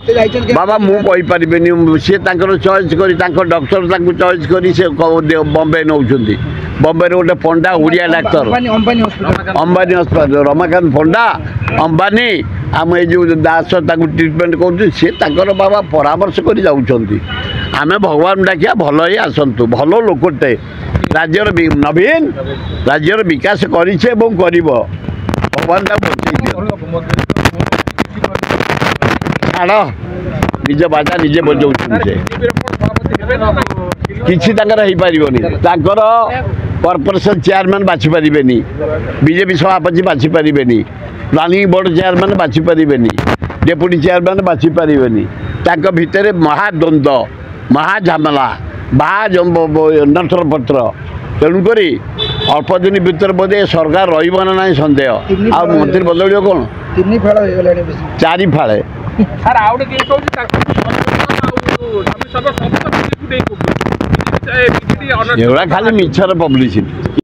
बाबा मु कहीपरि सी चॉइस करी doctor choice करी से बॉम्बे नौ बॉम्बे गोटे पंडा उड़िया डाक्तर अंबानी हस्पिटाल रमाकांत पंडा अंबानी आम जो दास ट्रिटमेंट कर बाबा परामर्श कर जाऊँच आम भगवान डाकिया भल ही आसतु भल लोकटे राज्यर नवीन राज्यर विकास करे भगवान छाड़ निज बाजा निजे बजाऊँ किसी कॉर्पोरेशन चेयरमैन बाछि पारे बीजेपी सभापति बाछि पारे प्लानिंग बोर्ड चेयरमैन बाछि पारे डेप्यूटी चेयरमैन बाछि पारे भितर महाद्वंद्व महाझामेला नटर पत्र तेणुक अल्प दिन भर बोधे सरकार रही ना सन्देह आ मंत्री बदल कौन 4 फाड़े खाली मिछर पब्लिसिटी।